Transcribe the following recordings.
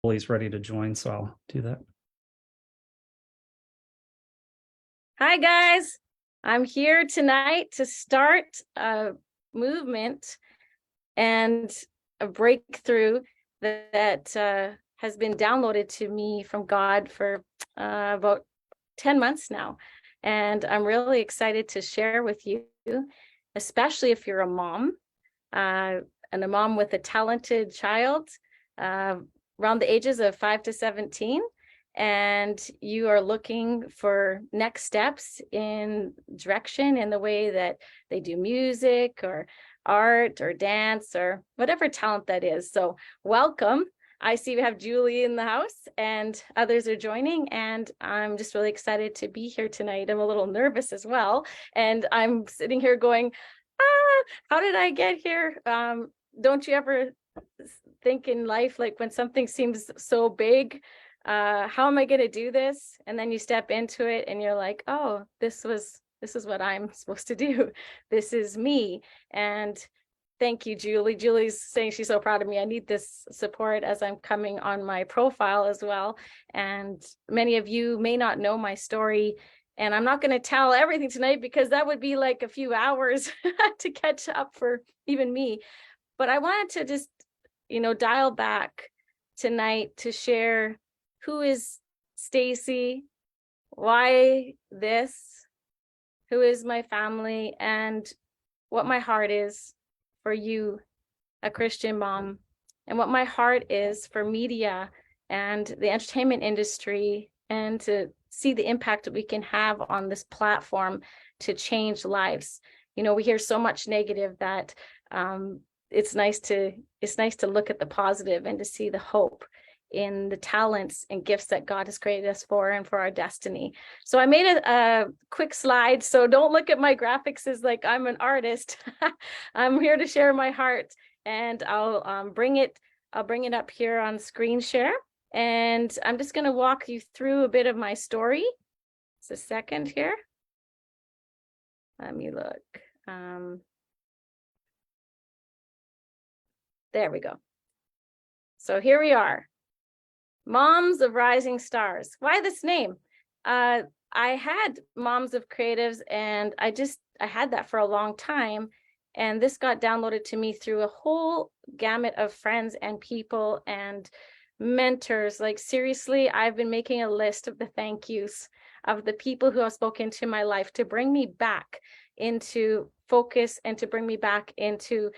He's ready to join, so I'll do that. Hi, guys. I'm here tonight to start a movement and a breakthrough that has been downloaded to me from God for about 10 months now. And I'm really excited to share with you, especially if you're a mom and a mom with a talented child uh, around the ages of 5 to 17. And you are looking for next steps in direction in the way that they do music or art or dance or whatever talent that is. So welcome. I see we have Julie in the house and others are joining, and I'm just really excited to be here tonight. I'm a little nervous as well. And I'm sitting here going, how did I get here? Don't you ever think in life, like when something seems so big, how am I going to do this? And then you step into it and you're like, oh, this is what I'm supposed to do. This is me. And thank you, Julie. Julie's saying she's so proud of me. I need this support as I'm coming on my profile as well. And many of you may not know my story. And I'm not going to tell everything tonight because that would be like a few hours to catch up for even me. But I wanted to just, dial back tonight to share who is Stacey, why this, who is my family, and what my heart is for you, a Christian mom, and what my heart is for media and the entertainment industry, and to see the impact that we can have on this platform to change lives. We hear so much negative that it's nice to look at the positive and to see the hope in the talents and gifts that God has created us for and for our destiny. So I made a quick slide. So don't look at my graphics as like I'm an artist. I'm here to share my heart, and I'll bring it up here on screen share. And I'm just going to walk you through a bit of my story. It's a second here. Let me look. There we go. So here we are. Moms of Rising Stars. Why this name? I had Moms of Creatives, and I had that for a long time. And this got downloaded to me through a whole gamut of friends and people and mentors. Like, seriously, I've been making a list of the thank yous of the people who have spoken to my life to bring me back into focus and to bring me back into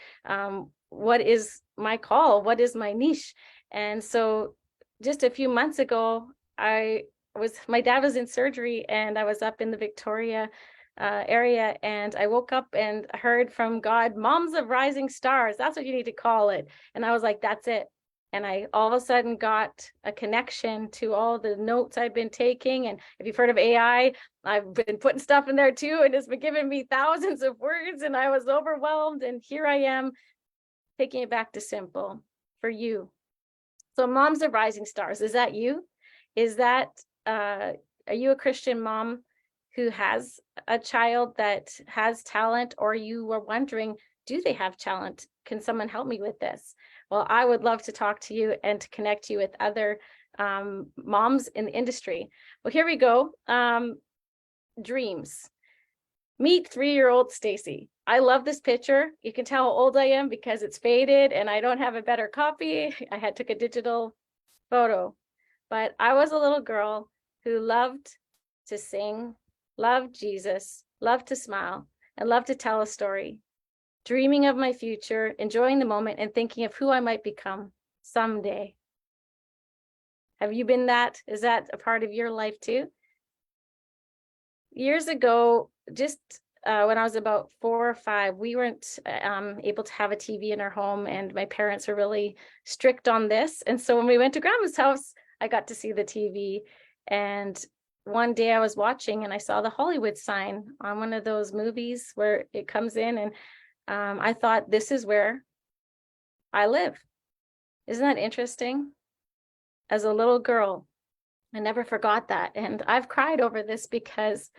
what is my call, what is my niche. And so just a few months ago, my dad was in surgery, and I was up in the Victoria area, and I woke up and heard from God, Moms of Rising Stars. That's what you need to call it. And I was like, that's it. And I all of a sudden got a connection to all the notes I've been taking. And if you've heard of AI, I've been putting stuff in there too, and it's been giving me thousands of words, and I was overwhelmed. And here I am taking it back to simple for you. So Moms of Rising Stars, is that you? Is that, are you a Christian mom who has a child that has talent, or you were wondering, do they have talent? Can someone help me with this? Well, I would love to talk to you and to connect you with other moms in the industry. Well, here we go. Dreams. Meet 3-year-old Stacey. I love this picture. You can tell how old I am because it's faded and I don't have a better copy. I took a digital photo, but I was a little girl who loved to sing, loved Jesus, loved to smile, and loved to tell a story, dreaming of my future, enjoying the moment, and thinking of who I might become someday. Have you been that? Is that a part of your life too? Years ago, just when I was about 4 or 5, we weren't able to have a TV in our home, and my parents were really strict on this. And so when we went to Grandma's house, I got to see the TV. And one day I was watching, and I saw the Hollywood sign on one of those movies where it comes in, and I thought, this is where I live. Isn't that interesting? As a little girl, I never forgot that. And I've cried over this because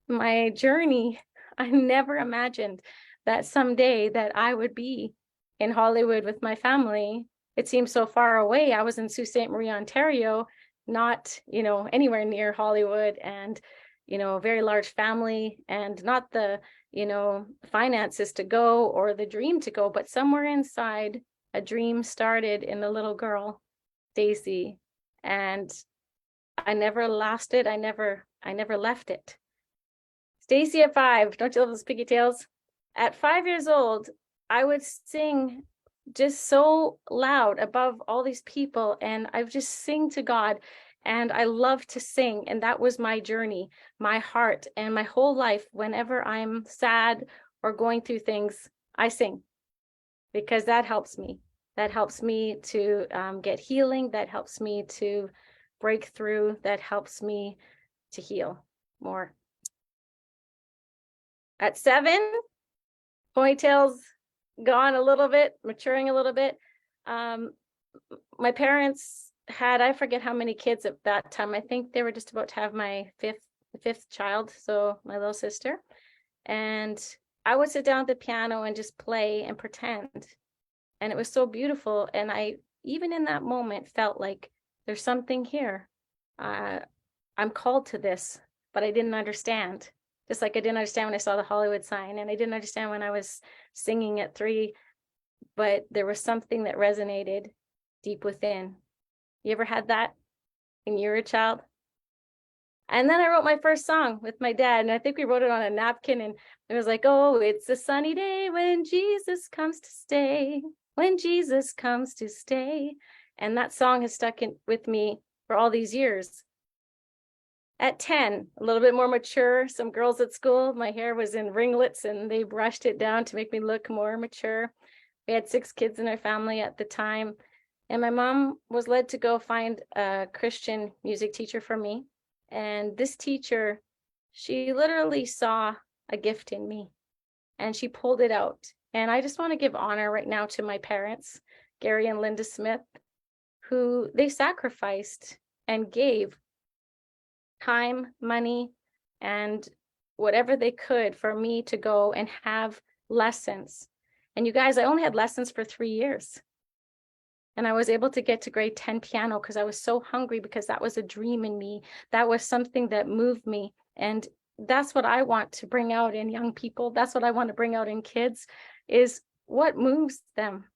my journey, I never imagined that someday that I would be in Hollywood with my family it seemed so far away. I was in Sault Ste. Marie, Ontario, not, anywhere near Hollywood, and, a very large family, and not the, finances to go or the dream to go, but somewhere inside a dream started in the little girl, Stacey, and I never lost it. I never left it. Stacey at 5, don't you love those piggy tails? At 5 years old, I would sing just so loud above all these people, and I would just sing to God, and I love to sing, and that was my journey, my heart, and my whole life. Whenever I'm sad or going through things, I sing, because that helps me. That helps me to get healing. That helps me to break through. That helps me to heal more. At 7, ponytails gone a little bit, maturing a little bit. My parents had, I forget how many kids at that time. I think they were just about to have my fifth child, so my little sister. And I would sit down at the piano and just play and pretend. And it was so beautiful. And I, even in that moment, felt like there's something here. I'm called to this, but I didn't understand. Just like I didn't understand when I saw the Hollywood sign, and I didn't understand when I was singing at 3, but there was something that resonated deep within. You ever had that when you were a child? And then I wrote my first song with my dad, and I think we wrote it on a napkin, and it was like, oh, it's a sunny day when Jesus comes to stay, when Jesus comes to stay. And that song has stuck with me for all these years. At 10, a little bit more mature, some girls at school, my hair was in ringlets and they brushed it down to make me look more mature. We had 6 kids in our family at the time. And my mom was led to go find a Christian music teacher for me. And this teacher, she literally saw a gift in me and she pulled it out. And I just want to give honor right now to my parents, Gary and Linda Smith, who they sacrificed and gave time, money, and whatever they could for me to go and have lessons. And you guys, I only had lessons for 3 years. And I was able to get to grade 10 piano because I was so hungry, because that was a dream in me. That was something that moved me. And that's what I want to bring out in young people. That's what I want to bring out in kids, is what moves them,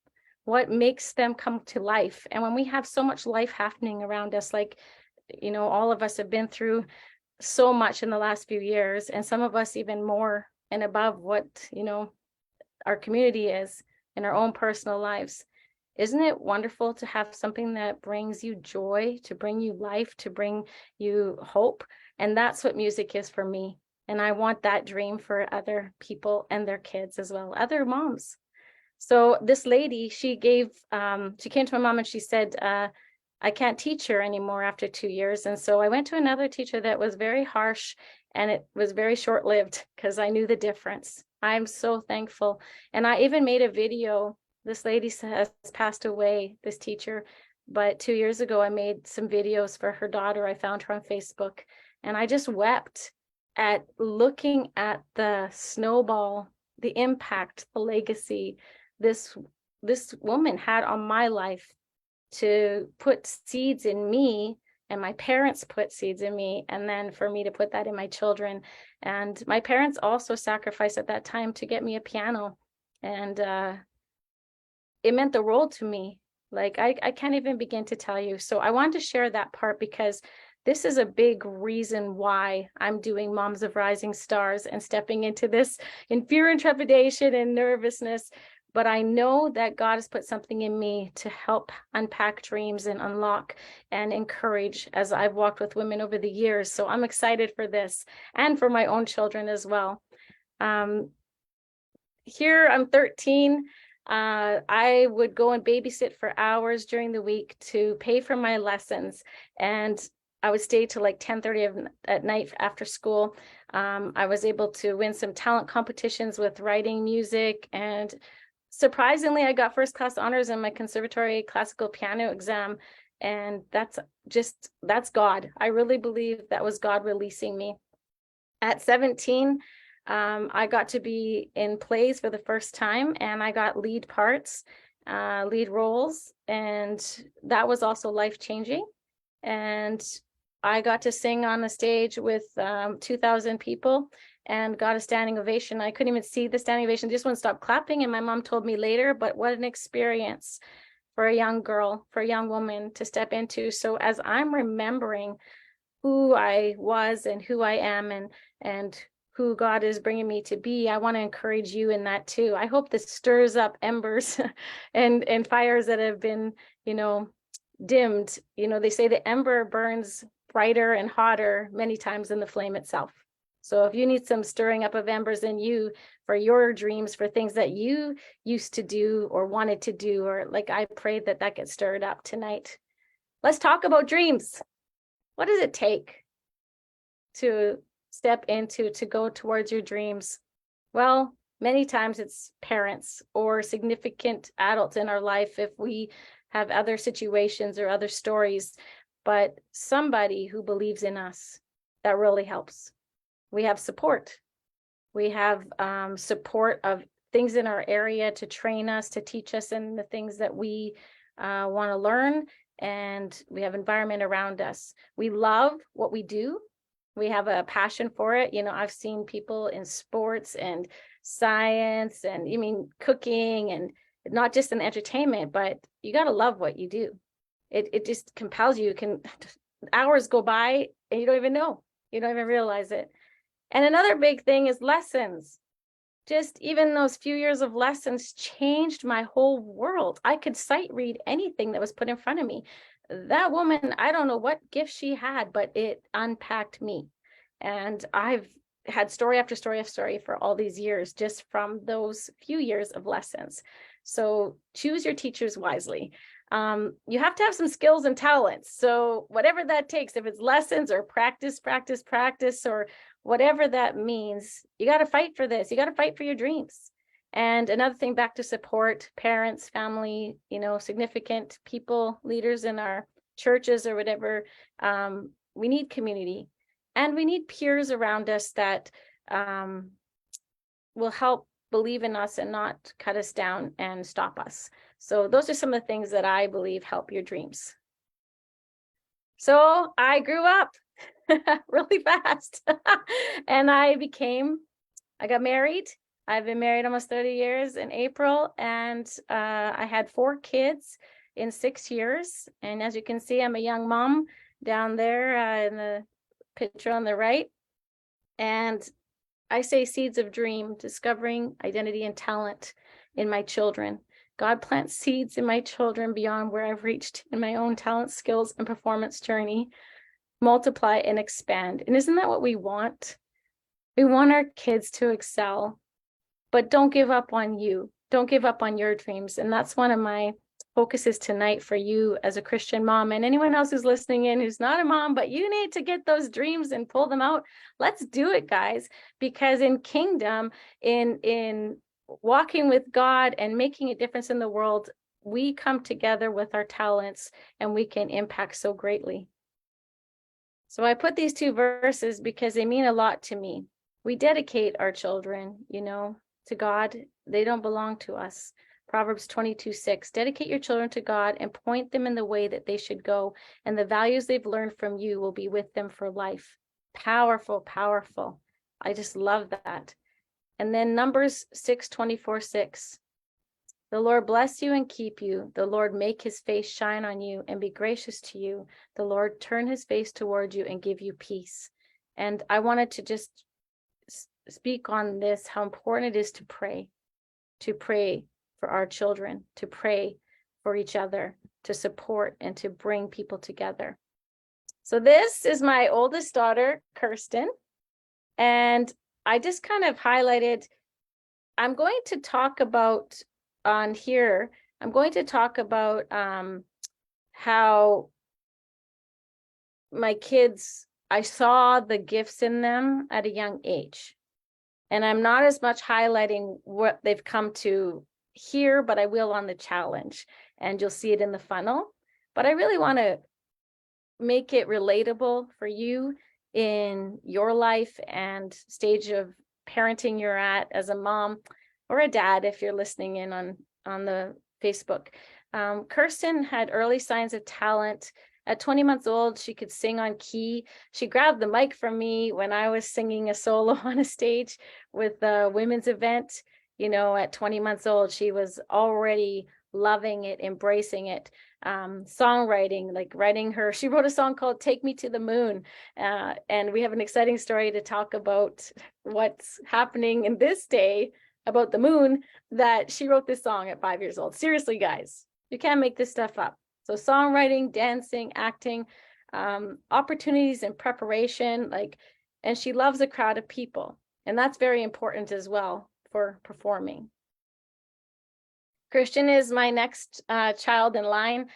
what makes them come to life. And when we have so much life happening around us, like, all of us have been through so much in the last few years, and some of us even more and above what, our community is in our own personal lives. Isn't it wonderful to have something that brings you joy, to bring you life, to bring you hope? And that's what music is for me. And I want that dream for other people and their kids as well, other moms. So this lady, she came to my mom and she said, I can't teach her anymore after 2 years. And so I went to another teacher that was very harsh, and it was very short-lived because I knew the difference. I'm so thankful. And I even made a video. This lady has passed away, this teacher, but 2 years ago, I made some videos for her daughter. I found her on Facebook, and I just wept at looking at the snowball, the impact, the legacy this woman had on my life, to put seeds in me, and my parents put seeds in me, and then for me to put that in my children. And my parents also sacrificed at that time to get me a piano, and it meant the world to me. Like I can't even begin to tell you. So I wanted to share that part, because this is a big reason why I'm doing Moms of Rising Stars and stepping into this in fear and trepidation and nervousness. But I know that God has put something in me to help unpack dreams and unlock and encourage, as I've walked with women over the years. So I'm excited for this, and for my own children as well. Here I'm 13. I would go and babysit for hours during the week to pay for my lessons. And I would stay till like 10:30 at night after school. I was able to win some talent competitions with writing, music, and surprisingly, I got first class honors in my conservatory classical piano exam. And that's God. I really believe that was God releasing me. At 17, I got to be in plays for the first time, and I got lead parts. lead roles, and that was also life-changing. And I got to sing on the stage with 2,000 people and got a standing ovation. I couldn't even see the standing ovation, just wouldn't stop clapping. And my mom told me later, but what an experience for a young girl, for a young woman to step into. So as I'm remembering who I was and who I am and who God is bringing me to be, I want to encourage you in that too. I hope this stirs up embers and fires that have been, dimmed. They say the ember burns brighter and hotter many times than the flame itself. So if you need some stirring up of embers in you for your dreams, for things that you used to do or wanted to do, or like I pray that gets stirred up tonight. Let's talk about dreams. What does it take to step into, to go towards your dreams? Well, many times it's parents or significant adults in our life if we have other situations or other stories, but somebody who believes in us, that really helps. We have support. We have support of things in our area to train us, to teach us in the things that we want to learn. And we have environment around us. We love what we do. We have a passion for it. I've seen people in sports and science and cooking, and not just in entertainment, but you got to love what you do. It just compels you. Hours go by and you don't even know. You don't even realize it. And another big thing is lessons. Just even those few years of lessons changed my whole world. I could sight read anything that was put in front of me. That woman, I don't know what gift she had, but it unpacked me. And I've had story after story after story for all these years, just from those few years of lessons. So choose your teachers wisely. You have to have some skills and talents. So whatever that takes, if it's lessons or practice, or whatever that means, you got to fight for this. You got to fight for your dreams. And another thing, back to support, parents, family, significant people, leaders in our churches or whatever. We need community, and we need peers around us that will help believe in us and not cut us down and stop us. So those are some of the things that I believe help your dreams. So I grew up really fast and I got married. I've been married almost 30 years in April, and I had 4 kids in 6 years. And as you can see, I'm a young mom down there in the picture on the right. And I say seeds of dream, discovering identity and talent in my children. God plants seeds in my children beyond where I've reached in my own talent, skills, and performance journey. Multiply and expand. And isn't that what we want? We want our kids to excel, but don't give up on you. Don't give up on your dreams. And that's one of my focuses tonight for you as a Christian mom, and anyone else who's listening in who's not a mom, but you need to get those dreams and pull them out. Let's do it, guys, because in kingdom, in walking with God and making a difference in the world, we come together with our talents and we can impact so greatly. So I put these 2 verses because they mean a lot to me. We dedicate our children, to God. They don't belong to us. Proverbs 22:6, dedicate your children to God and point them in the way that they should go, and the values they've learned from you will be with them for life. Powerful, powerful. I just love that. And then Numbers 6:24-6, the Lord bless you and keep you. The Lord make his face shine on you and be gracious to you. The Lord turn his face toward you and give you peace. And I wanted to just speak on this, how important it is to pray for our children, to pray for each other, to support and to bring people together. So this is my oldest daughter, Kirsten, and I just kind of highlighted, I'm going to talk about on here, I'm going to talk about how my kids, I saw the gifts in them at a young age. And I'm not as much highlighting what they've come to here, but I will on the challenge, and you'll see it in the funnel. But I really want to make it relatable for you in your life and stage of parenting you're at as a mom or a dad, if you're listening in on the Facebook. Kirsten had early signs of talent. At 20 months old, she could sing on key. She grabbed the mic from me when I was singing a solo on a stage with a women's event. You know, at 20 months old, she was already loving it, embracing it. Songwriting, like she wrote a song called Take Me to the Moon. And we have an exciting story to talk about what's happening in this day about the moon, that she wrote this song at 5 years old. Seriously, guys, you can't make this stuff up. So songwriting, dancing, acting, opportunities and preparation, and she loves a crowd of people. And that's very important as well for performing. Christian is my next child in line.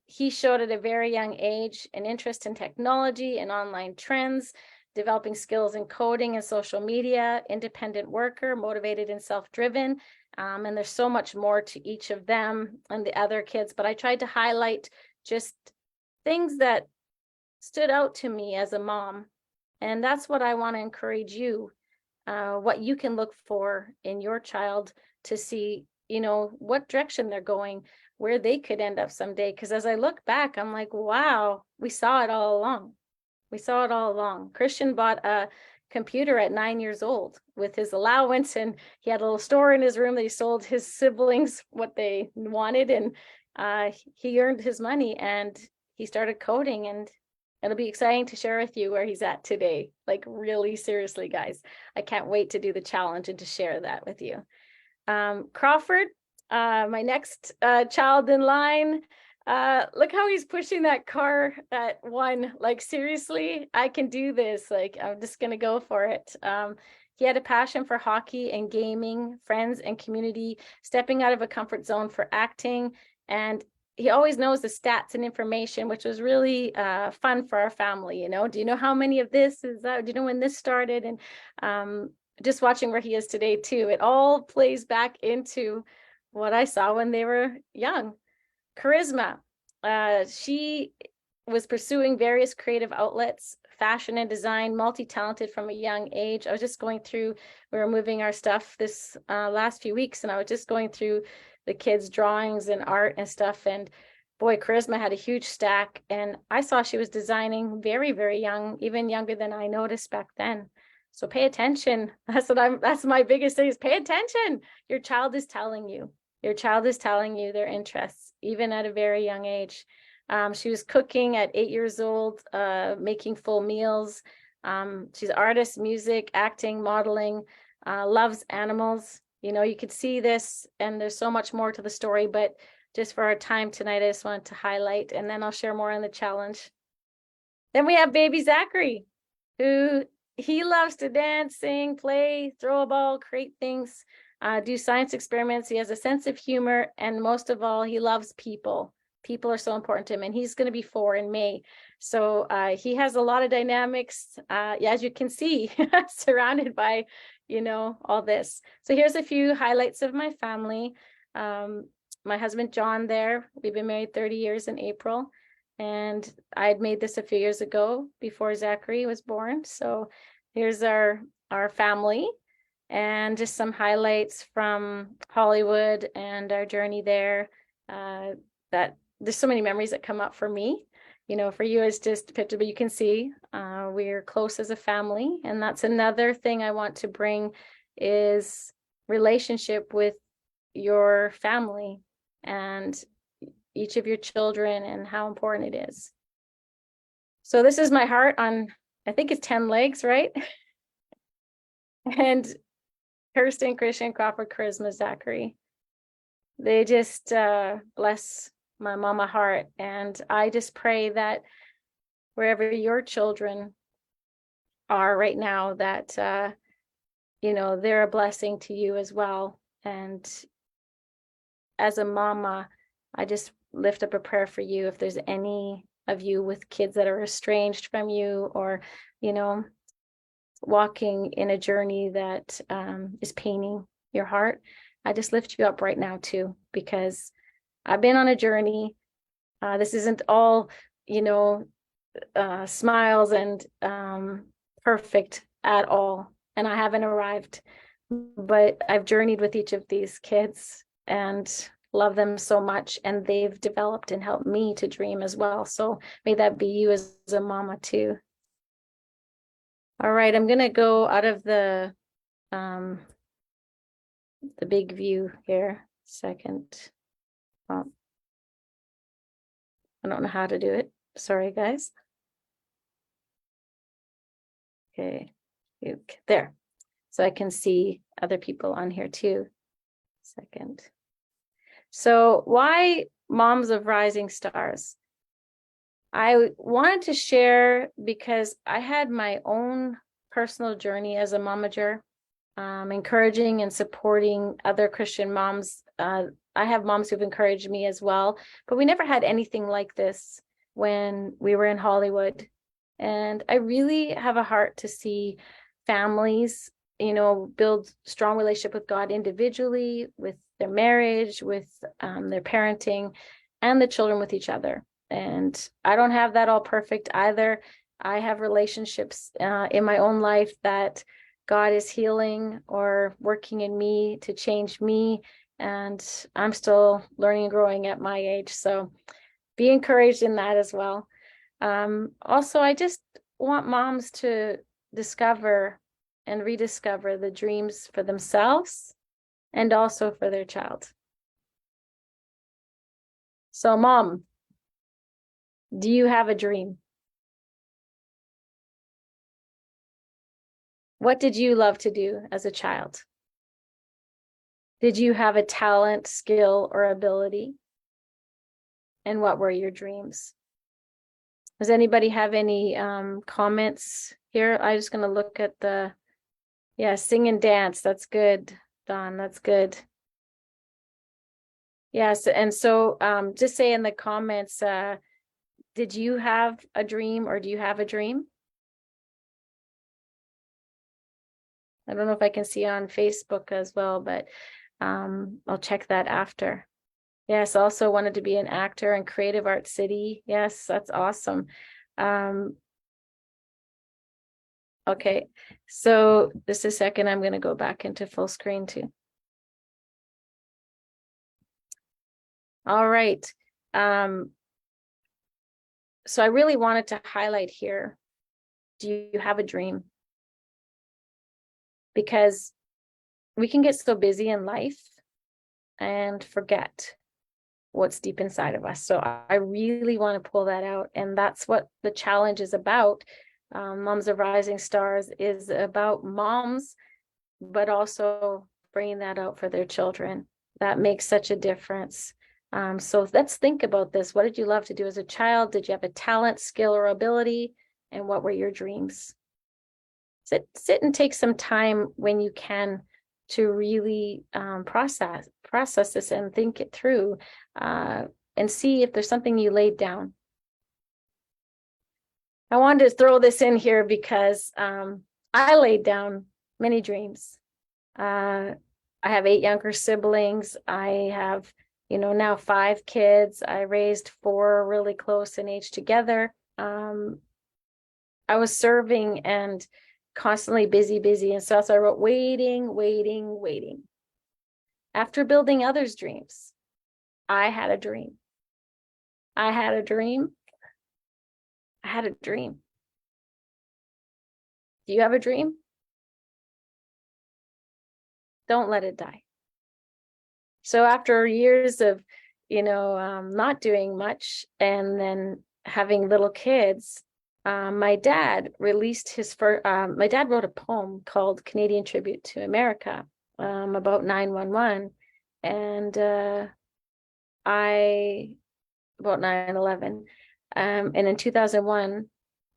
He showed at a very young age an interest in technology and online trends, developing skills in coding and social media, independent worker, motivated and self-driven. And there's so much more to each of them and the other kids, but I tried to highlight just things that stood out to me as a mom. And that's what I want to encourage you, what you can look for in your child to see, you know, what direction they're going, where they could end up someday. Because as I look back, I'm like, wow, we saw it all along. We saw it all along. Christian bought a computer at 9 years old with his allowance, and he had a little store in his room that he sold his siblings what they wanted, and he earned his money and he started coding, and it'll be exciting to share with you where he's at today. Like, really seriously, guys, I can't wait to do the challenge and to share that with you. Crawford, my next child in line. Look how he's pushing that car at 1. Like, seriously, I can do this. Like, I'm just gonna go for it. He had a passion for hockey and gaming, friends and community, stepping out of a comfort zone for acting, and he always knows the stats and information, which was really fun for our family. You know, do you know how many of this is that? Do you know when this started? And just watching where he is today too, it all plays back into what I saw when they were young. Charisma. She was pursuing various creative outlets, fashion and design, multi-talented from a young age. I was just going through, we were moving our stuff this last few weeks, and I was just going through the kids' drawings and art and stuff. And boy, Charisma had a huge stack. And I saw she was designing very, very young, even younger than I noticed back then. So pay attention. That's my biggest thing, is pay attention. Your child is telling you. Your child is telling you their interests, even at a very young age. She was cooking at 8 years old, making full meals. She's artist, music, acting, modeling, loves animals. You know, you could see this, and there's so much more to the story, but just for our time tonight, I just wanted to highlight, and then I'll share more on the challenge. Then we have baby Zachary, who he loves to dance, sing, play, throw a ball, create things, do science experiments. He has a sense of humor, and most of all, he loves people. People are so important to him, and he's going to be 4 in May. So he has a lot of dynamics, as you can see, surrounded by, you know, all this. So here's a few highlights of my family. My husband, John, there. We've been married 30 years in April, and I had made this a few years ago before Zachary was born. So here's our family, and just some highlights from Hollywood and our journey there. That there's so many memories that come up for me. You know, for you it's just a picture, but you can see we're close as a family. And that's another thing I want to bring, is relationship with your family and each of your children, and how important it is. So this is my heart on, I think it's 10 legs, right? And Kirsten, Christian, Crawford, Charisma, Zachary. They just bless my mama heart. And I just pray that wherever your children are right now, that, you know, they're a blessing to you as well. And as a mama, I just lift up a prayer for you. If there's any of you with kids that are estranged from you, or, you know, walking in a journey that is paining your heart, I just lift you up right now too, because I've been on a journey. This isn't all, you know, smiles and perfect at all. And I haven't arrived, but I've journeyed with each of these kids and love them so much, and they've developed and helped me to dream as well. So may that be you as a mama too. All right, I'm gonna go out of the big view here. Second. Oh, I don't know how to do it. Sorry, guys. Okay, there. So I can see other people on here too. Second. So why Moms of Rising Stars? I wanted to share because I had my own personal journey as a momager, encouraging and supporting other Christian moms. I have moms who've encouraged me as well, but we never had anything like this when we were in Hollywood. And I really have a heart to see families, build strong relationship with God individually, with their marriage, with their parenting, and the children with each other. And I don't have that all perfect either. I have relationships in my own life that God is healing or working in me to change me. And I'm still learning and growing at my age. So be encouraged in that as well. Also, I just want moms to discover and rediscover the dreams for themselves and also for their child. So, Mom, do you have a dream? What did you love to do as a child? Did you have a talent, skill, or ability? And what were your dreams? Does anybody have any comments here? I'm just going to look at sing and dance. That's good, Don. That's good. Yes. And so just say in the comments, did you have a dream or do you have a dream? I don't know if I can see on Facebook as well, but I'll check that after. Yes, also wanted to be an actor in Creative Art City. Yes, that's awesome. Okay, so just a second, I'm going to go back into full screen too. All right. So I really wanted to highlight here, do you have a dream? Because we can get so busy in life and forget what's deep inside of us. So I really want to pull that out. And that's what the challenge is about. Moms of Rising Stars is about moms, but also bringing that out for their children. That makes such a difference. So let's think about this. What did you love to do as a child? Did you have a talent, skill, or ability? And what were your dreams? Sit and take some time when you can to really process this and think it through and see if there's something you laid down. I wanted to throw this in here because I laid down many dreams. I have 8 younger siblings. I have, now 5 kids. I raised 4 really close in age together. I was serving and constantly busy. And so I wrote waiting. After building others' dreams, I had a dream. I had a dream. Do you have a dream? Don't let it die. So after years of, not doing much and then having little kids, my dad released his first, my dad wrote a poem called Canadian Tribute to America about 9/11. And about 9/11. And in 2001,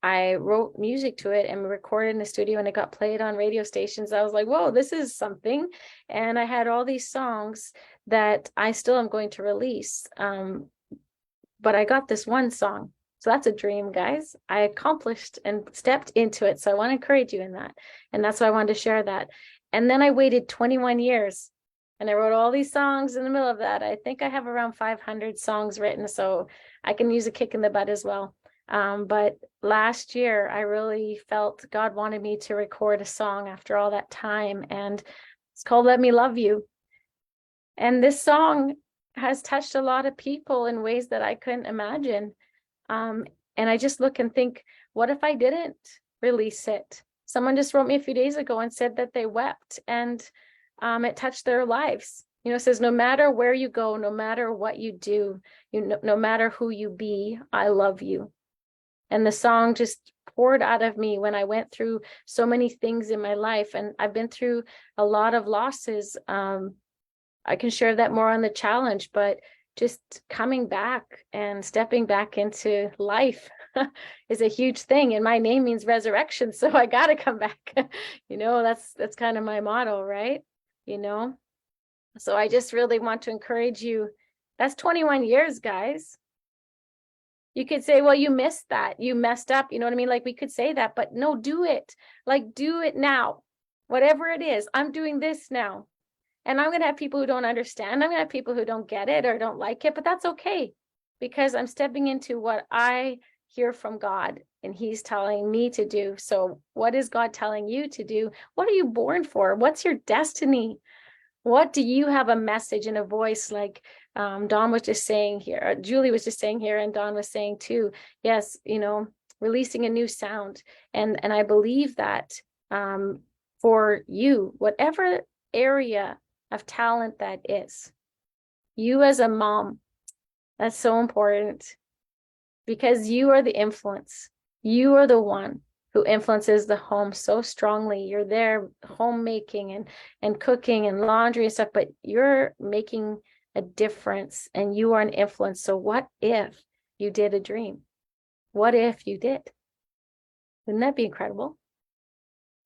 I wrote music to it and recorded in the studio, and it got played on radio stations. I was like, whoa, this is something. And I had all these songs that I still am going to release. But I got this one song. So that's a dream, guys. I accomplished and stepped into it. So I want to encourage you in that. And that's why I wanted to share that. And then I waited 21 years and I wrote all these songs in the middle of that. I think I have around 500 songs written, so I can use a kick in the butt as well. But last year, I really felt God wanted me to record a song after all that time. And it's called Let Me Love You. And this song has touched a lot of people in ways that I couldn't imagine. And I just look and think, what if I didn't release it? Someone just wrote me a few days ago and said that they wept, and it touched their lives. You know, it says, no matter where you go, no matter what you do, no matter who you be, I love you. And the song just poured out of me when I went through so many things in my life. And I've been through a lot of losses. I can share that more on the challenge, but just coming back and stepping back into life is a huge thing. And my name means resurrection. So I got to come back. You know, that's kind of my motto, right? You know, so I just really want to encourage you. That's 21 years, guys. You could say, well, you missed that. You messed up. You know what I mean? Like we could say that, but no, do it. Like do it now. Whatever it is, I'm doing this now. And I'm going to have people who don't understand. I'm going to have people who don't get it or don't like it, but that's okay because I'm stepping into what I hear from God and he's telling me to do. So what is God telling you to do? What are you born for? What's your destiny? What do you have a message and a voice like Don was just saying here, Julie was just saying here, and Don was saying too, yes, you know, releasing a new sound. And I believe that for you, whatever area of talent that is, you as a mom, that's so important because you are the influence. You are the one who influences the home so strongly. You're there homemaking and cooking and laundry and stuff, but you're making a difference and you are an influence. So what if you did a dream? What if you did? Wouldn't that be incredible?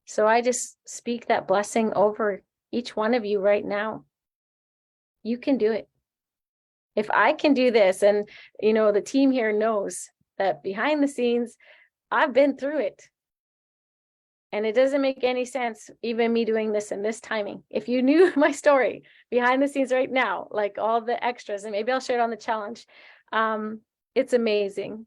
So I just speak that blessing over each one of you right now. You can do it. If I can do this, and you know, the team here knows that behind the scenes, I've been through it. And it doesn't make any sense, even me doing this in this timing. If you knew my story behind the scenes right now, like all the extras, and maybe I'll share it on the challenge, it's amazing.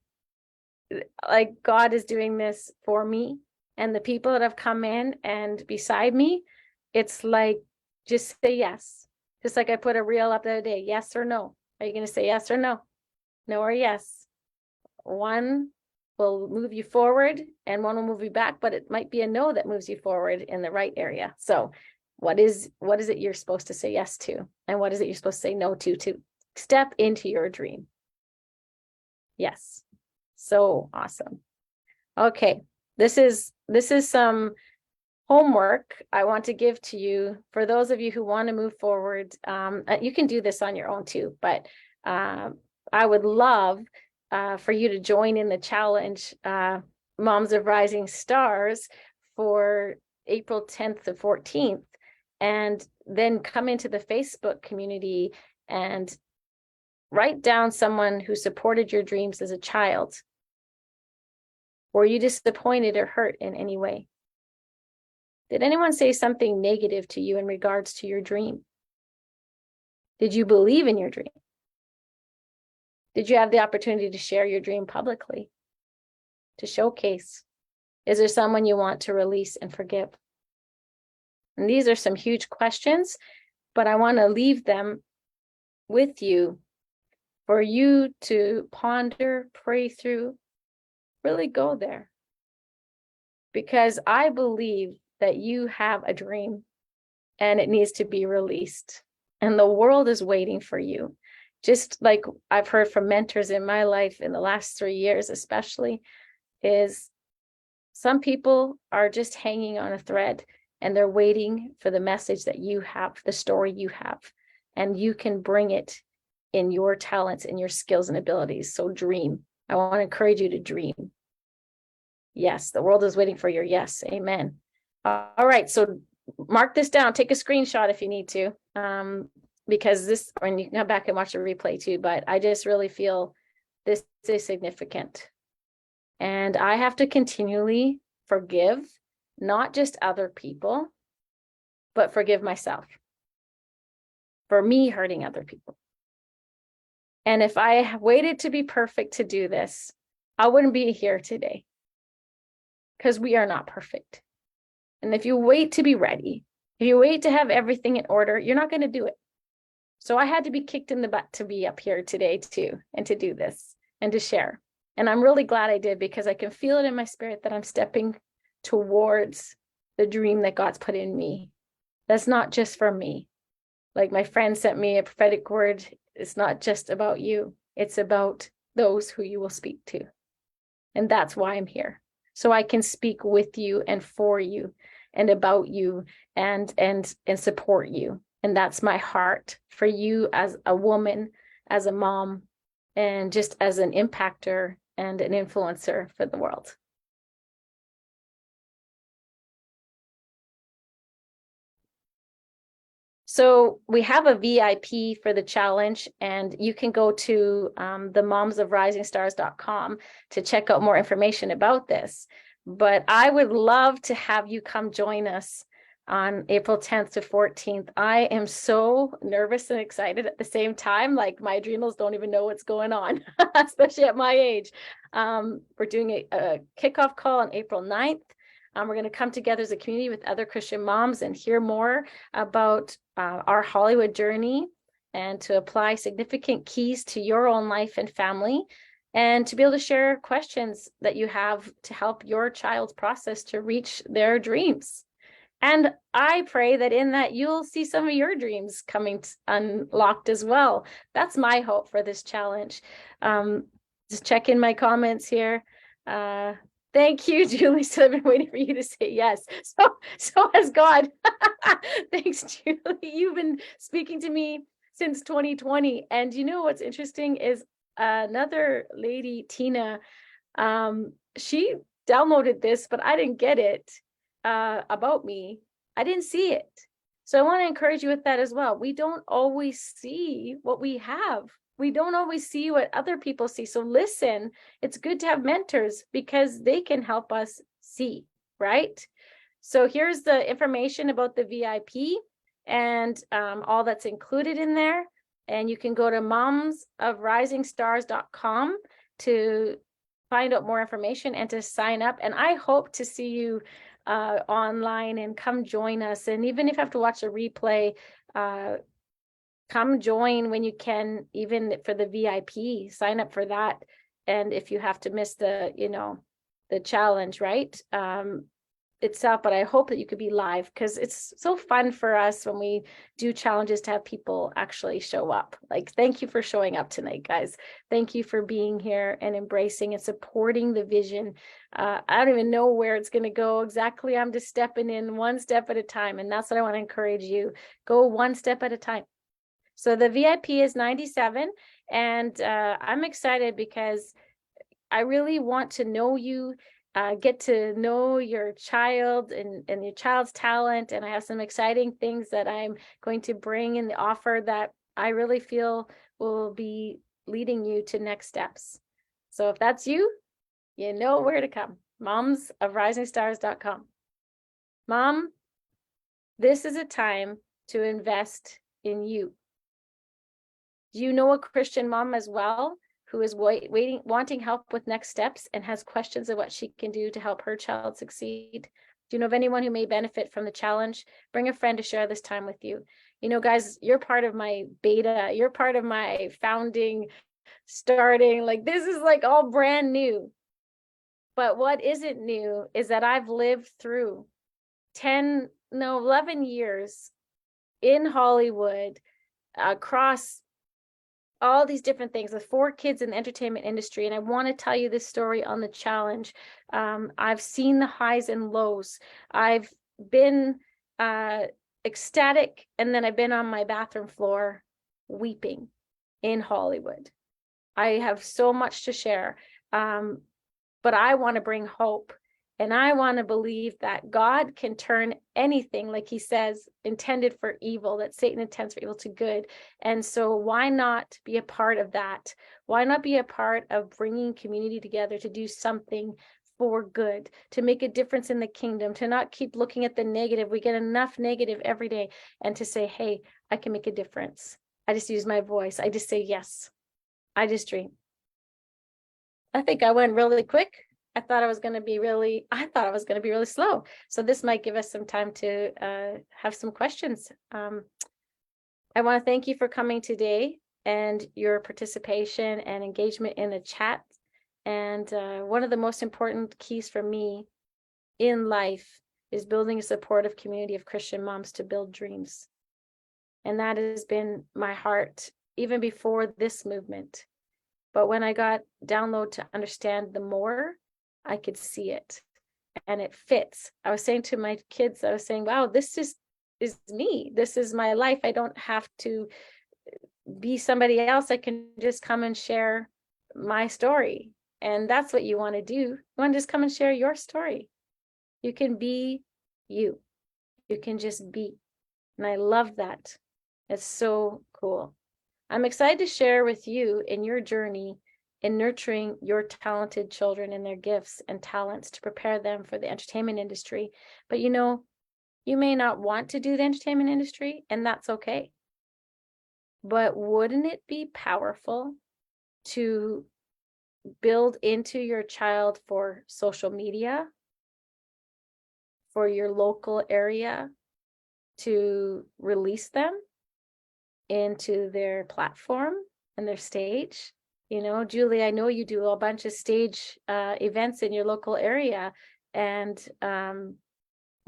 Like God is doing this for me. And the people that have come in and beside me, it's like, just say yes. Just like I put a reel up the other day, yes or no. Are you going to say yes or no? No or yes. One will move you forward and one will move you back, but it might be a no that moves you forward in the right area. So what is it you're supposed to say yes to? And what is it you're supposed to say no to step into your dream? Yes. So awesome. Okay. This is some homework I want to give to you for those of you who want to move forward. You can do this on your own too, but I would love for you to join in the challenge, Moms of Rising Stars, for April 10th to 14th, and then come into the Facebook community and write down someone who supported your dreams as a child. Were you disappointed or hurt in any way? Did anyone say something negative to you in regards to your dream? Did you believe in your dream? Did you have the opportunity to share your dream publicly, to showcase? Is there someone you want to release and forgive? And these are some huge questions, but I want to leave them with you for you to ponder, pray through, really go there. Because I believe that you have a dream and it needs to be released. And the world is waiting for you. Just like I've heard from mentors in my life in the last 3 years, especially, is some people are just hanging on a thread and they're waiting for the message that you have, the story you have, and you can bring it in your talents and your skills and abilities. So dream. I want to encourage you to dream. Yes, the world is waiting for your yes. Amen. All right. So mark this down. Take a screenshot if you need to. Because this, and you can come back and watch the replay too, but I just really feel this is significant. And I have to continually forgive, not just other people, but forgive myself for me hurting other people. And if I waited to be perfect to do this, I wouldn't be here today, because we are not perfect. And if you wait to be ready, if you wait to have everything in order, you're not going to do it. So I had to be kicked in the butt to be up here today too, and to do this and to share. And I'm really glad I did, because I can feel it in my spirit that I'm stepping towards the dream that God's put in me. That's not just for me. Like my friend sent me a prophetic word. It's not just about you. It's about those who you will speak to. And that's why I'm here. So I can speak with you and for you and about you and support you. And that's my heart for you as a woman, as a mom, and just as an impactor and an influencer for the world. So we have a VIP for the challenge, and you can go to the momsofrisingstars.com to check out more information about this. But I would love to have you come join us on April 10th to 14th. I am so nervous and excited at the same time. Like my adrenals don't even know what's going on, especially at my age. We're doing a kickoff call on April 9th. We're going to come together as a community with other Christian moms and hear more about our Hollywood journey, and to apply significant keys to your own life and family, and to be able to share questions that you have to help your child's process to reach their dreams. And I pray that in that you'll see some of your dreams coming unlocked as well. That's my hope for this challenge. Just check in my comments here. Thank you, Julie. So I've been waiting for you to say yes. So has God. Thanks, Julie. You've been speaking to me since 2020. And you know what's interesting is another lady, Tina, she downloaded this, but I didn't get it about me. I didn't see it. So I want to encourage you with that as well. We don't always see what we have. We don't always see what other people see. So listen, it's good to have mentors because they can help us see, right? So here's the information about the VIP and all that's included in there. And you can go to momsofrisingstars.com to find out more information and to sign up. And I hope to see you online, and come join us. And even if you have to watch a replay, come join when you can, even for the VIP, sign up for that. And if you have to miss the, the challenge, right? Itself, but I hope that you could be live, because it's so fun for us when we do challenges to have people actually show up. Like, thank you for showing up tonight, guys. Thank you for being here and embracing and supporting the vision. I don't even know where it's going to go exactly. I'm just stepping in one step at a time. And that's what I want to encourage you. Go one step at a time. So the VIP is $97, and I'm excited because I really want to know you, get to know your child and your child's talent. And I have some exciting things that I'm going to bring in the offer that I really feel will be leading you to next steps. So if that's you, you know where to come. momsofrisingstars.com. Mom, this is a time to invest in you. Do you know a Christian mom as well who is wanting help with next steps and has questions of what she can do to help her child succeed? Do you know of anyone who may benefit from the challenge? Bring a friend to share this time with you. You know, guys, you're part of my beta. You're part of my founding, starting. Like, this is like all brand new. But what isn't new is that I've lived through 11 years in Hollywood, across all these different things with 4 kids in the entertainment industry. And I want to tell you this story on the challenge. I've seen the highs and lows. I've been ecstatic, and then I've been on my bathroom floor weeping in Hollywood. I have so much to share, but I want to bring hope. And I want to believe that God can turn anything, like he says, intended for evil, that Satan intends for evil, to good. And so why not be a part of that? Why not be a part of bringing community together to do something for good, to make a difference in the kingdom, to not keep looking at the negative. We get enough negative every day, and to say, hey, I can make a difference. I just use my voice. I just say yes. I just dream. I think I went really quick. I thought I was going to be really slow. So this might give us some time to have some questions. I want to thank you for coming today and your participation and engagement in the chat. And one of the most important keys for me in life is building a supportive community of Christian moms to build dreams. And that has been my heart even before this movement. But when I got download to understand the more, I could see it and it fits. I was saying to my kids, I was saying, wow, this is me. This is my life. I don't have to be somebody else. I can just come and share my story. And that's what you want to do. You want to just come and share your story. You can be you. You can just be. And I love that. It's so cool. I'm excited to share with you in your journey in nurturing your talented children and their gifts and talents to prepare them for the entertainment industry. But you know, you may not want to do the entertainment industry, and that's okay. But wouldn't it be powerful to build into your child for social media, for your local area, to release them into their platform and their stage? You know, Julie, I know you do a bunch of stage events in your local area, and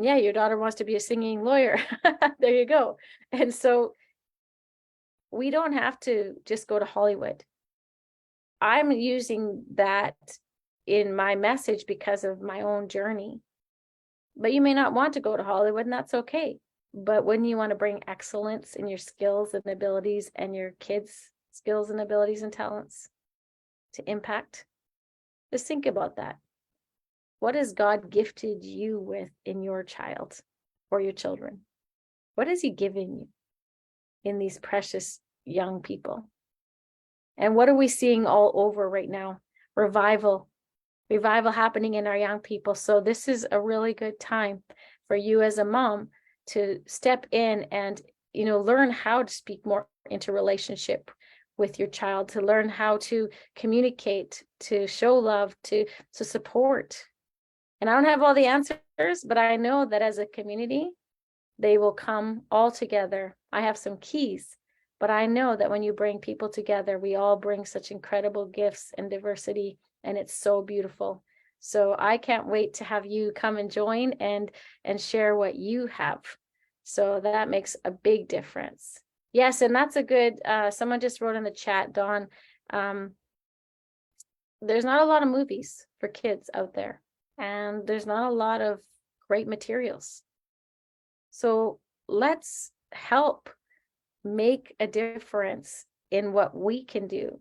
yeah, your daughter wants to be a singing lawyer. There you go. And so we don't have to just go to Hollywood. I'm using that in my message because of my own journey. But you may not want to go to Hollywood, and that's okay. But when you want to bring excellence in your skills and abilities and your kids' skills and abilities and talents to impact, just think about that. What has God gifted you with in your child or your children? What has He given you in these precious young people? And what are we seeing all over right now? Revival happening in our young people. So this is a really good time for you as a mom to step in and, you know, learn how to speak more into relationship with your child, to learn how to communicate, to show love, to support. And I don't have all the answers, but I know that as a community, they will come all together. I have some keys, but I know that when you bring people together, we all bring such incredible gifts and diversity, and it's so beautiful. So I can't wait to have you come and join and share what you have. So that makes a big difference. Yes, and that's a good, someone just wrote in the chat, Dawn, there's not a lot of movies for kids out there, and there's not a lot of great materials. So let's help make a difference in what we can do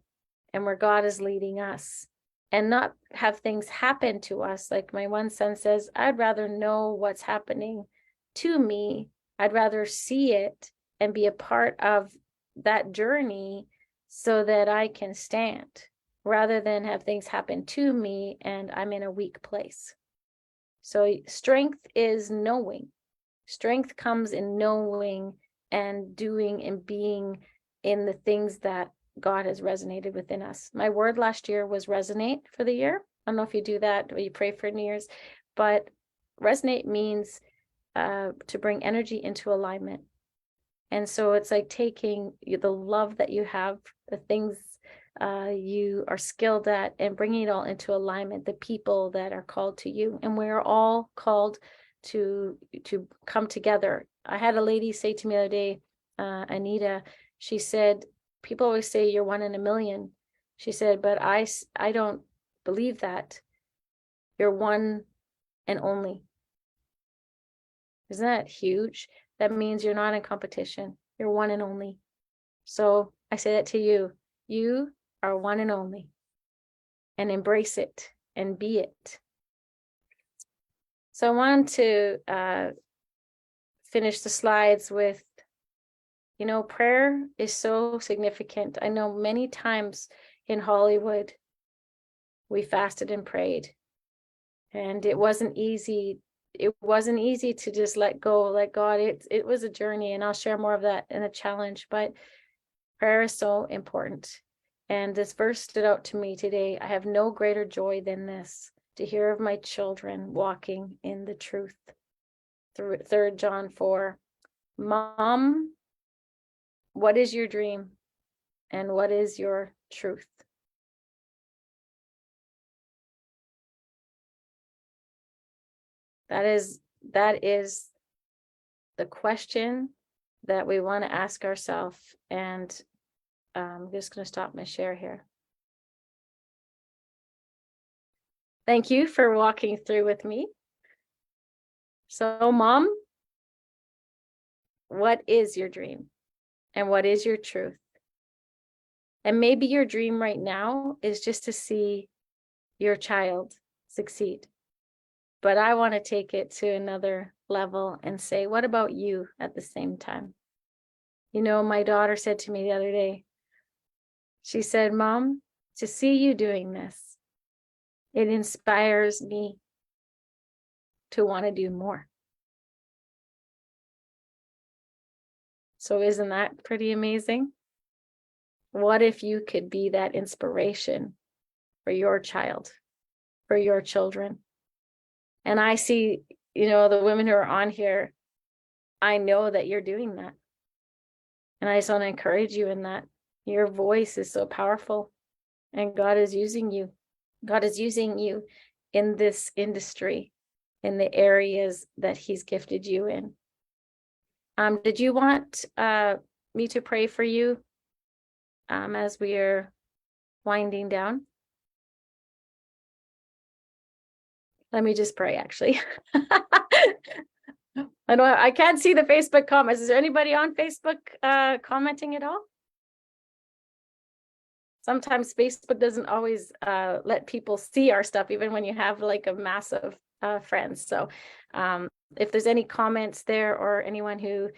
and where God is leading us, and not have things happen to us. Like my one son says, I'd rather know what's happening to me. I'd rather see it and be a part of that journey so that I can stand, rather than have things happen to me and I'm in a weak place. So strength is knowing. Strength comes in knowing and doing and being in the things that God has resonated within us. My word last year was resonate for the year. I don't know if you do that or you pray for New Year's, but resonate means to bring energy into alignment. And so it's like taking the love that you have, the things you are skilled at, and bringing it all into alignment, the people that are called to you. And we're all called to come together. I had a lady say to me the other day, Anita, she said, people always say you're one in a million. She said, but I don't believe that. You're one and only. Isn't that huge? That means you're not in competition. You're one and only. So I say that to you. You are one and only. And embrace it and be it. So I want to finish the slides with, you know, prayer is so significant. I know many times in Hollywood, we fasted and prayed, and it wasn't easy. It wasn't easy to just let go, let God. It was a journey, and I'll share more of that in a challenge, but prayer is so important. And this verse stood out to me today. I have no greater joy than this, to hear of my children walking in the truth. 3 John 4. Mom what is your dream and what is your truth? That is the question that we want to ask ourselves. And I'm just going to stop my share here. Thank you for walking through with me. So, Mom, what is your dream? And what is your truth? And maybe your dream right now is just to see your child succeed. But I want to take it to another level and say, what about you at the same time? You know, my daughter said to me the other day, she said, Mom, to see you doing this, it inspires me to want to do more. So isn't that pretty amazing? What if you could be that inspiration for your child, for your children? And I see, you know, the women who are on here, I know that you're doing that. And I just want to encourage you in that. Your voice is so powerful, and God is using you. God is using you in this industry, in the areas that He's gifted you in. Did you want me to pray for you as we are winding down? Let me just pray, actually. I can't see the Facebook comments. Is there anybody on Facebook commenting at all? Sometimes Facebook doesn't always let people see our stuff, even when you have like a massive friends. So if there's any comments there or anyone who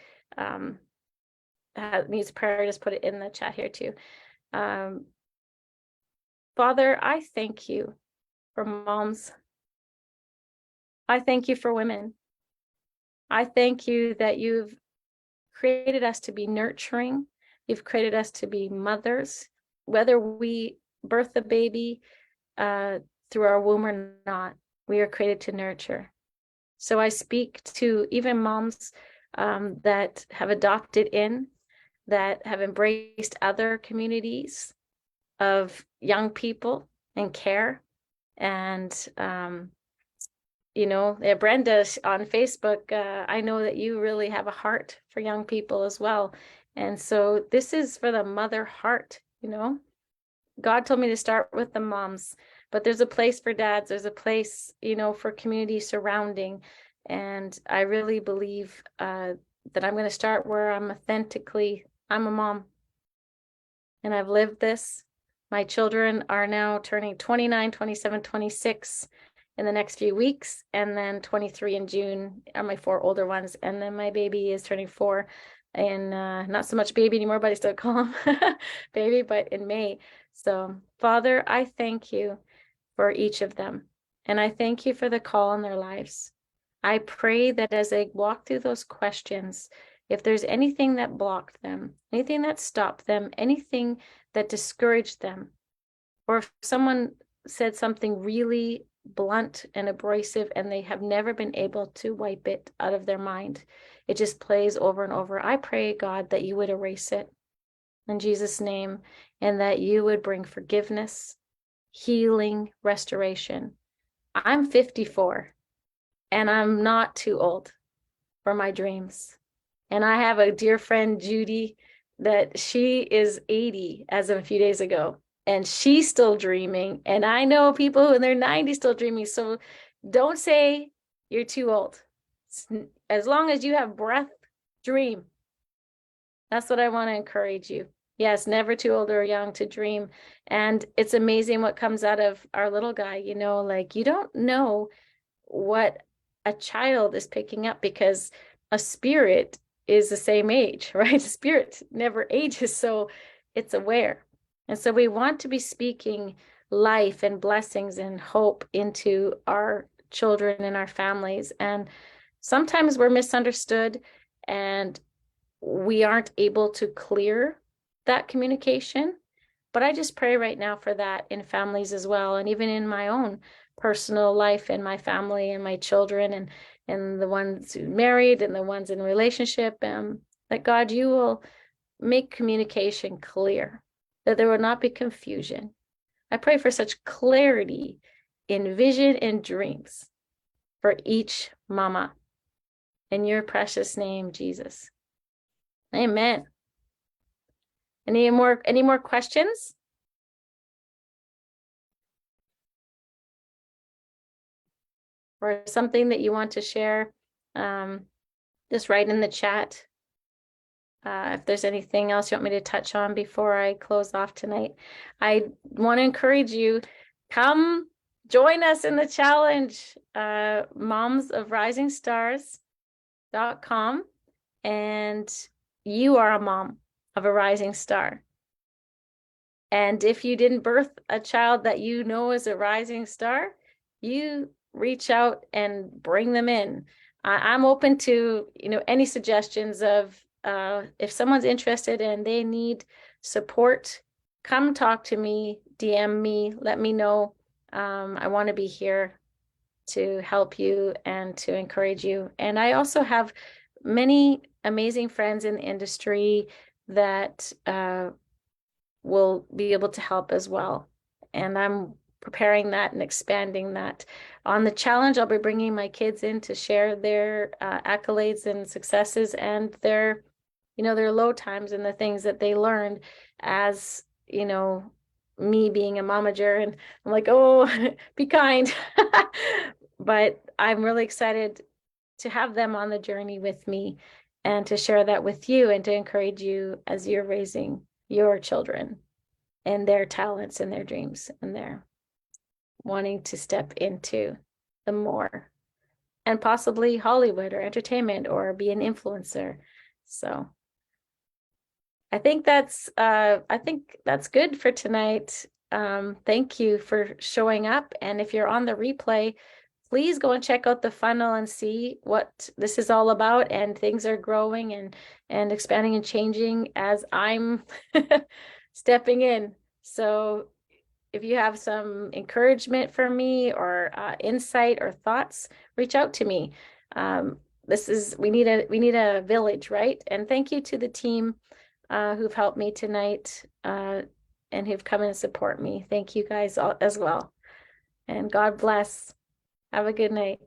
needs prayer, just put it in the chat here too. Father, I thank you for moms. I thank you for women. I thank you that you've created us to be nurturing. You've created us to be mothers, whether we birth a baby through our womb or not, we are created to nurture. So I speak to even moms that have adopted in, that have embraced other communities of young people and care. And you know, Brenda on Facebook, I know that you really have a heart for young people as well. And so this is for the mother heart, you know. God told me to start with the moms, but there's a place for dads. There's a place, you know, for community surrounding. And I really believe that I'm going to start where I'm a mom. And I've lived this. My children are now turning 29, 27, 26 in the next few weeks, and then 23 in June are my 4 older ones, and then my baby is turning 4, and not so much baby anymore, but I still call him baby, but in May. So Father, I thank you for each of them, and I thank you for the call in their lives. I pray that as they walk through those questions, if there's anything that blocked them, anything that stopped them, anything that discouraged them, or if someone said something really blunt and abrasive and they have never been able to wipe it out of their mind, it just plays over and over. I pray, God, that you would erase it in Jesus' name, and that you would bring forgiveness, healing, restoration. I'm 54 and I'm not too old for my dreams. And I have a dear friend, Judy, that she is 80 as of a few days ago. And she's still dreaming. And I know people in their 90s still dreaming. So don't say you're too old. As long as you have breath, dream. That's what I want to encourage you. Yes, never too old or young to dream. And it's amazing what comes out of our little guy. You know, like you don't know what a child is picking up, because a spirit is the same age, right? A spirit never ages. So it's aware. And so we want to be speaking life and blessings and hope into our children and our families. And sometimes we're misunderstood and we aren't able to clear that communication. But I just pray right now for that in families as well. And even in my own personal life and my family and my children and the ones who married and the ones in relationship, that God, you will make communication clear, that there will not be confusion. I pray for such clarity in vision and dreams for each mama. In your precious name, Jesus. Amen. Any more questions? Or something that you want to share? Just write in the chat. If there's anything else you want me to touch on before I close off tonight, I want to encourage you, come join us in the challenge, momsofrisingstars.com, and you are a mom of a rising star. And if you didn't birth a child that you know is a rising star, you reach out and bring them in. I'm open to, any suggestions of if someone's interested and they need support, come talk to me, DM me, let me know. I want to be here to help you and to encourage you. And I also have many amazing friends in the industry that will be able to help as well. And I'm preparing that and expanding that. On the challenge, I'll be bringing my kids in to share their accolades and successes and their low times and the things that they learned as, me being a momager. And I'm like, oh, be kind. But I'm really excited to have them on the journey with me and to share that with you and to encourage you as you're raising your children and their talents and their dreams and their wanting to step into the more and possibly Hollywood or entertainment or be an influencer. So I think that's good for tonight. Thank you for showing up. And if you're on the replay, please go and check out the funnel and see what this is all about. And things are growing and expanding and changing as I'm stepping in. So if you have some encouragement for me or insight or thoughts, reach out to me. We need a village, right? And thank you to the team who've helped me tonight and who've come and support me. Thank you guys all, as well. And God bless. Have a good night.